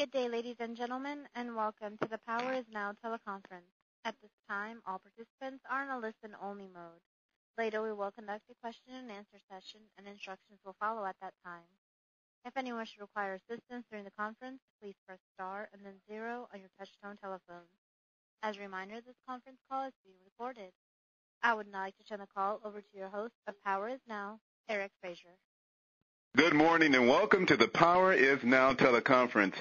Good day, ladies and gentlemen, and welcome to the Power is Now teleconference. At this time, all participants are in a listen-only mode. Later, we will conduct a question-and-answer session, and instructions will follow at that time. If anyone should require assistance during the conference, please press star and then 0 on your touch-tone telephone. As a reminder, this conference call is being recorded. I would now like to turn the call over to your host of Power is Now, Eric Frazier. Good morning and welcome to the Power is Now teleconference.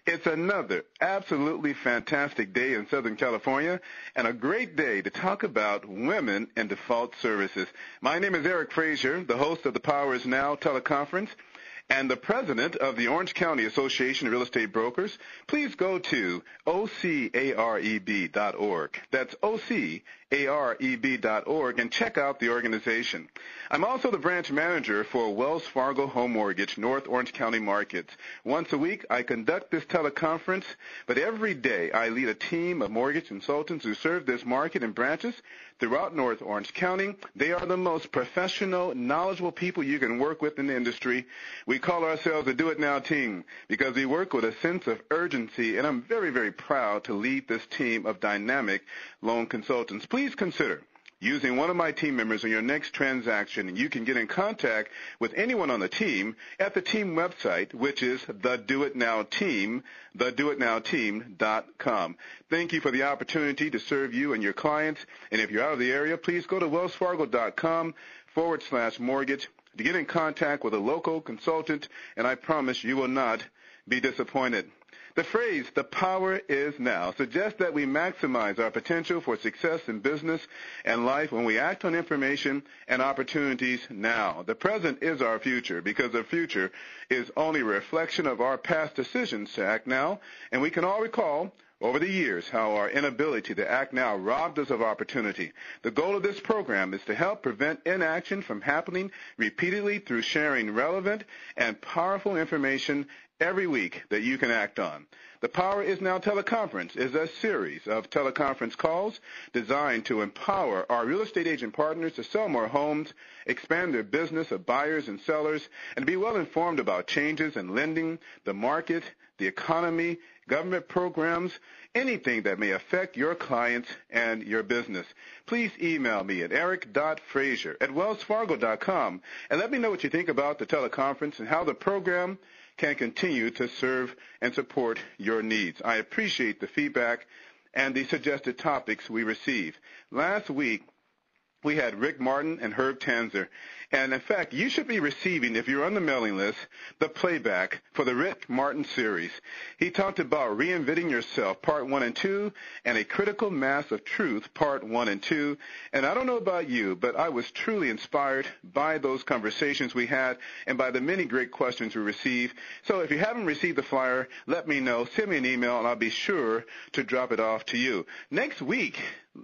It's another absolutely fantastic day in Southern California and a great day to talk about women in default services. My name is Eric Frazier, the host of the Power is Now teleconference and the president of the Orange County Association of Real Estate Brokers. Please go to ocareb.org. That's ocareb.org and check out the organization. I'm also the branch manager for Wells Fargo Home Mortgage, North Orange County markets. Once a week, I conduct this teleconference, but every day I lead a team of mortgage consultants who serve this market and branches throughout North Orange County. They are the most professional, knowledgeable people you can work with in the industry. We call ourselves a do-it-now team because we work with a sense of urgency, and I'm very, very proud to lead this team of dynamic loan consultants. Please consider using one of my team members on your next transaction, and you can get in contact with anyone on the team at the team website, which is thedoitnowteam.com. Thank you for the opportunity to serve you and your clients, and if you're out of the area, please go to wellsfargo.com/mortgage to get in contact with a local consultant, and I promise you will not be disappointed. The phrase, the power is now, suggests that we maximize our potential for success in business and life when we act on information and opportunities now. The present is our future because the future is only a reflection of our past decisions to act now, and we can all recall over the years how our inability to act now robbed us of opportunity. The goal of this program is to help prevent inaction from happening repeatedly through sharing relevant and powerful information every week that you can act on. The Power is Now teleconference is a series of teleconference calls designed to empower our real estate agent partners to sell more homes, expand their business of buyers and sellers, and be well informed about changes in lending, the market, the economy, government programs, anything that may affect your clients and your business. Please email me at eric.frazier@wellsfargo.com and let me know what you think about the teleconference and how the program can continue to serve and support your needs. I appreciate the feedback and the suggested topics we receive. Last week, we had Rick Martin and Herb Tanzer. And, in fact, you should be receiving, if you're on the mailing list, the playback for the Rick Martin series. He talked about reinventing yourself, part 1 and 2, and a critical mass of truth, part 1 and 2. And I don't know about you, but I was truly inspired by those conversations we had and by the many great questions we received. So if you haven't received the flyer, let me know. Send me an email, and I'll be sure to drop it off to you. Next week,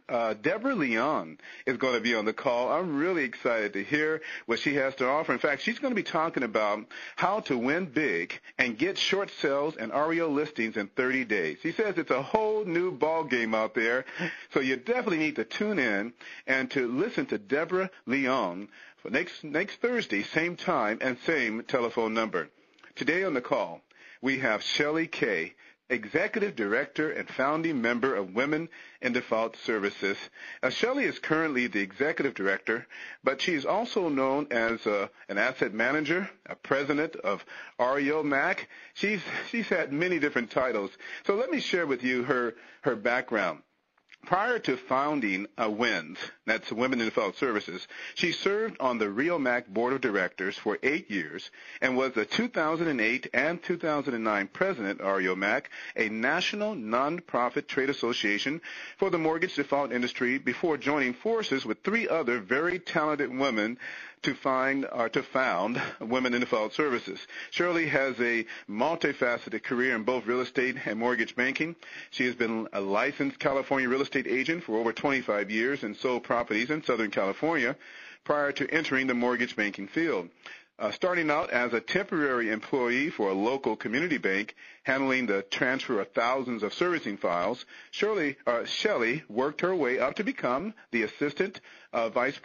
Deborah Leon is going to be on the call. I'm really excited to hear what she has to offer. In fact, she's going to be talking about how to win big and get short sales and REO listings in 30 days. She says it's a whole new ball game out there, so you definitely need to tune in and to listen to Deborah Leon for next Thursday, same time and same telephone number. Today on the call, we have Shelley Kay, Executive Director and founding member of Women in Default Services. Shelley is currently the Executive Director, but she's also known as an asset manager, a president of REO Mac. She's had many different titles. So let me share with you her background. Prior to founding WINS, that's Women in Default Services, she served on the REOMAC Board of Directors for 8 years and was the 2008 and 2009 president of REOMAC, a national nonprofit trade association for the mortgage default industry, before joining forces with 3 other very talented women to found Women in Default Services. Shirley has a multifaceted career in both real estate and mortgage banking. She has been a licensed California real estate agent for over 25 years and sold properties in Southern California prior to entering the mortgage banking field. Starting out as a temporary employee for a local community bank, handling the transfer of thousands of servicing files, Shelley worked her way up to become the assistant to the vice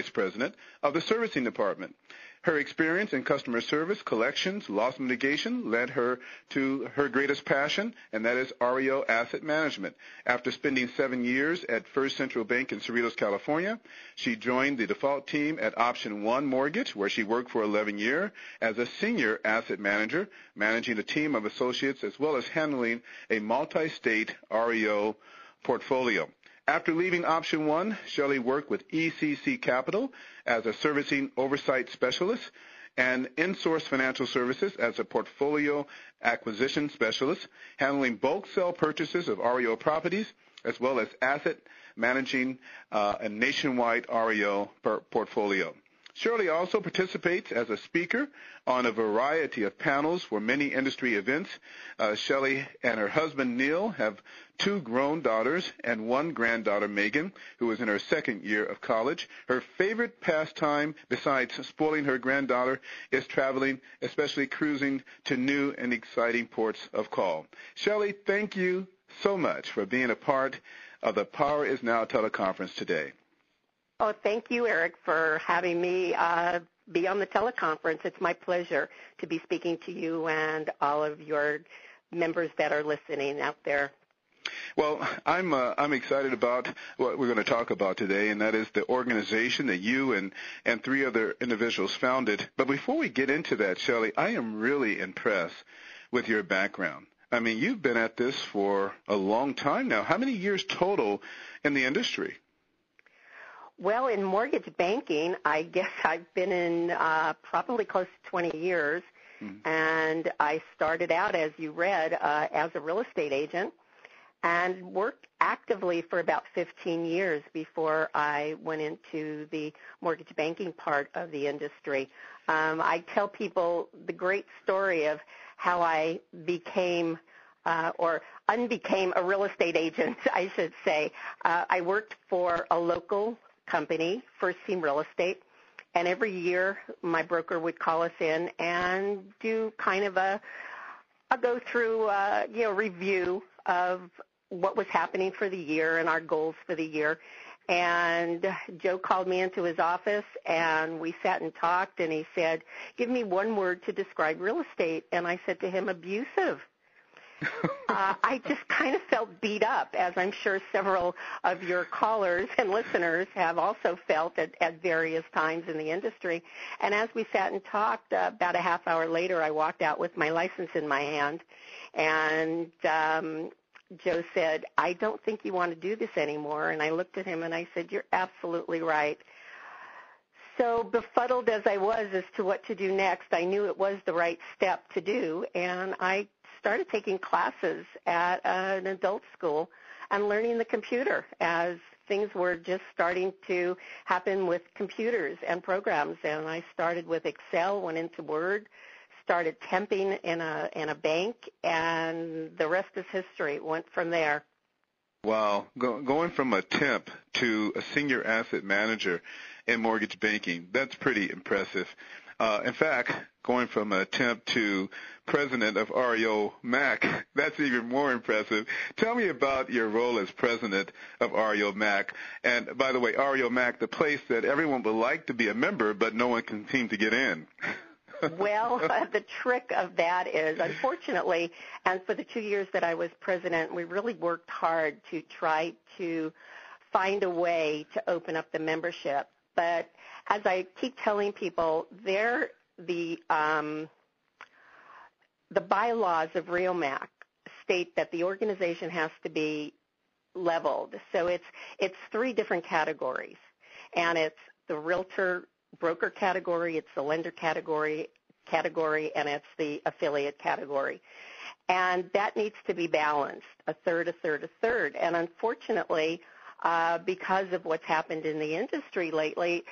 president of the servicing department. Her experience in customer service, collections, loss mitigation led her to her greatest passion, and that is REO Asset Management. After spending 7 years at First Central Bank in Cerritos, California, she joined the default team at Option One Mortgage, where she worked for 11 years as a senior asset manager, managing a team of associates as well as handling a multi-state REO portfolio. After leaving Option One, Shelley worked with ECC Capital as a servicing oversight specialist and InSource Financial Services as a portfolio acquisition specialist, handling bulk sale purchases of REO properties, as well as asset managing a nationwide REO portfolio. Shirley also participates as a speaker on a variety of panels for many industry events. Shelley and her husband, Neil, have 2 grown daughters and 1 granddaughter, Megan, who is in her 2nd year of college. Her favorite pastime, besides spoiling her granddaughter, is traveling, especially cruising to new and exciting ports of call. Shelley, thank you so much for being a part of the Power is Now teleconference today. Oh, thank you, Eric, for having me be on the teleconference. It's my pleasure to be speaking to you and all of your members that are listening out there. Well, I'm excited about what we're going to talk about today, and that is the organization that you and 3 other individuals founded. But before we get into that, Shelley, I am really impressed with your background. I mean, you've been at this for a long time now. How many years total in the industry? Well, in mortgage banking, I guess I've been in probably close to 20 years, and I started out, as you read, as a real estate agent and worked actively for about 15 years before I went into the mortgage banking part of the industry. I tell people the great story of how I became or unbecame a real estate agent, I should say. I worked for a local company, First Team Real Estate, and every year my broker would call us in and do kind of a go-through, review of what was happening for the year and our goals for the year. And Joe called me into his office, and we sat and talked, and he said, "Give me one word to describe real estate." And I said to him, "Abusive." I just kind of felt beat up, as I'm sure several of your callers and listeners have also felt at various times in the industry. And as we sat and talked, about a half hour later, I walked out with my license in my hand, and Joe said, "I don't think you want to do this anymore." And I looked at him and I said, "You're absolutely right." So befuddled as I was as to what to do next, I knew it was the right step to do, and I started taking classes at an adult school and learning the computer as things were just starting to happen with computers and programs. And I started with Excel, went into Word, started temping in a bank, and the rest is history. It went from there. Wow. Going from a temp to a senior asset manager in mortgage banking, that's pretty impressive. In fact, going from a temp to president of REO MAC, that's even more impressive. Tell me about your role as president of REO MAC. And by the way, REO MAC, the place that everyone would like to be a member, but no one can seem to get in. Well, the trick of that is, unfortunately, and for the 2 years that I was president, we really worked hard to try to find a way to open up the membership. But as I keep telling people, the bylaws of REO MAC state that the organization has to be leveled. So it's 3 different categories, and it's the realtor broker category, it's the lender category, and it's the affiliate category. And that needs to be balanced, a third, a third, a third. And unfortunately, because of what's happened in the industry lately,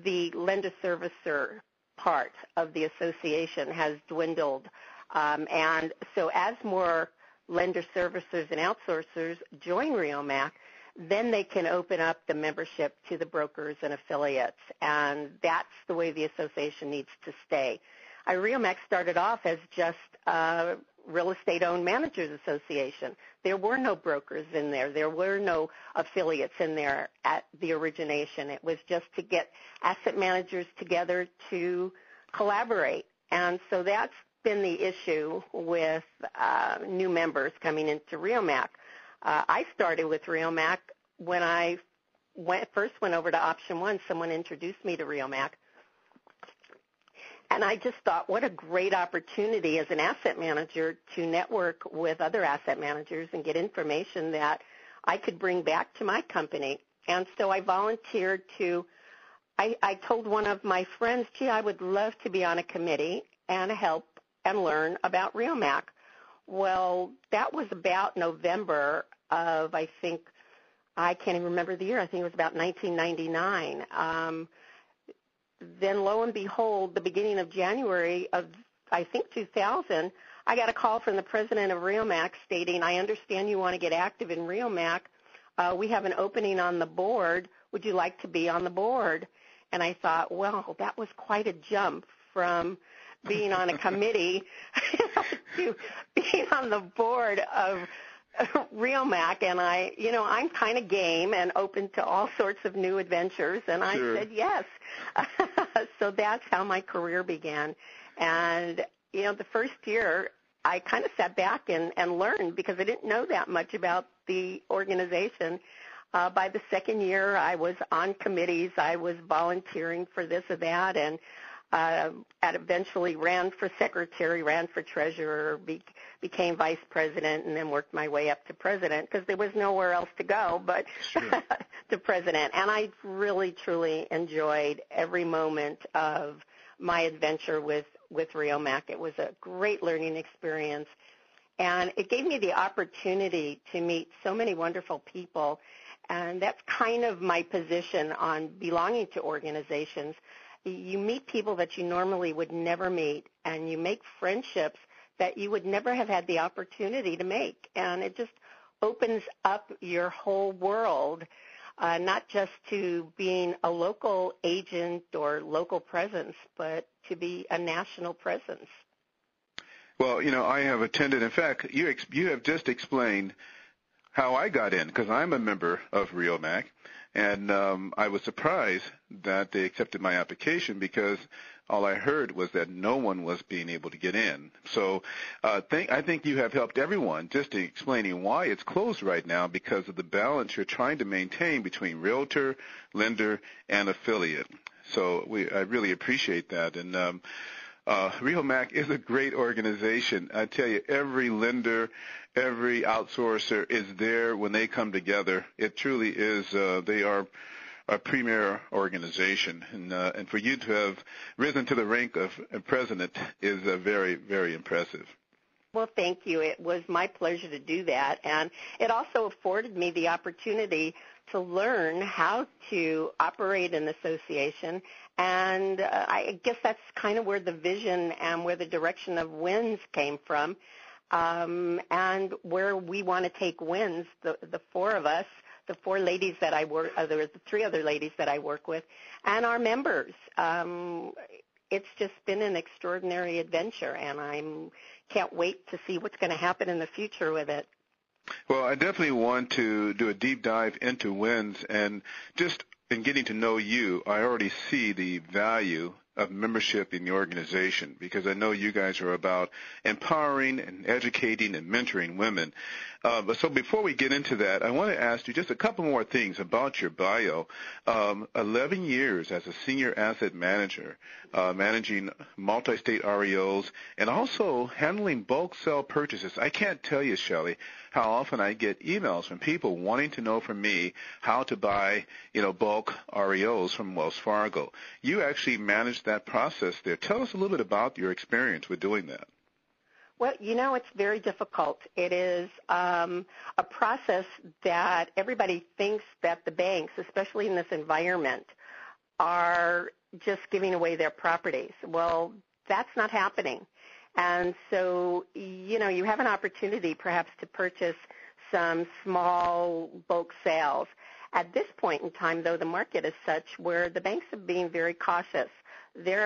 the lender servicer part of the association has dwindled. And so as more lender servicers and outsourcers join REO MAC, then they can open up the membership to the brokers and affiliates, and that's the way the association needs to stay. REO MAC started off as just a real estate-owned managers association. There were no brokers in there. There were no affiliates in there at the origination. It was just to get asset managers together to collaborate. And so that's been the issue with new members coming into RealMac. I started with RealMac when I first went over to Option One. Someone introduced me to RealMac. And I just thought, what a great opportunity as an asset manager to network with other asset managers and get information that I could bring back to my company. And so I volunteered I told one of my friends, gee, I would love to be on a committee and help and learn about RealMac. Well, that was about November of, I can't even remember the year. I think it was about 1999. Then lo and behold, the beginning of January of, 2000, I got a call from the president of RealMac stating, I understand you want to get active in RealMac. We have an opening on the board. Would you like to be on the board? And I thought, well, that was quite a jump from being on a committee to being on the board of RealMac. And I'm kind of game and open to all sorts of new adventures. And I said yes. So that's how my career began. And, the first year I kind of sat back and learned because I didn't know that much about the organization. By the second year, I was on committees. I was volunteering for this or that, and eventually ran for secretary, ran for treasurer, became vice president, and then worked my way up to president because there was nowhere else to go but to president. And I really, truly enjoyed every moment of my adventure with RealMac. It was a great learning experience, and it gave me the opportunity to meet so many wonderful people. And that's kind of my position on belonging to organizations. You meet people that you normally would never meet, and you make friendships that you would never have had the opportunity to make. And it just opens up your whole world, not just to being a local agent or local presence, but to be a national presence. Well, I have attended. In fact, you have just explained how I got in, because I'm a member of RealMac, and I was surprised that they accepted my application because all I heard was that no one was being able to get in. So I think you have helped everyone just in explaining why it's closed right now because of the balance you're trying to maintain between realtor, lender, and affiliate. So I really appreciate that. And RealMac is a great organization. I tell you, every lender, every outsourcer is there when they come together. It truly is. They are a premier organization, and for you to have risen to the rank of president is very, very impressive. Well, thank you. It was my pleasure to do that, and it also afforded me the opportunity to learn how to operate an association, and I guess that's kind of where the vision and where the direction of WINS came from, and where we want to take WINS, the four of us, the four ladies that I work, there was the three other ladies that I work with, and our members. It's just been an extraordinary adventure, and I can't wait to see what's going to happen in the future with it. Well, I definitely want to do a deep dive into WINS, and just in getting to know you, I already see the value of membership in the organization, because I know you guys are about empowering and educating and mentoring women. So before we get into that, I want to ask you just a couple more things about your bio. 11 years as a senior asset manager, managing multi-state REOs, and also handling bulk sale purchases. I can't tell you, Shelley, how often I get emails from people wanting to know from me how to buy, bulk REOs from Wells Fargo. You actually managed that process there. Tell us a little bit about your experience with doing that. Well, it's very difficult. It is a process that everybody thinks that the banks, especially in this environment, are just giving away their properties. Well, that's not happening. And so, you have an opportunity perhaps to purchase some small bulk sales. At this point in time, though, the market is such where the banks are being very cautious. They're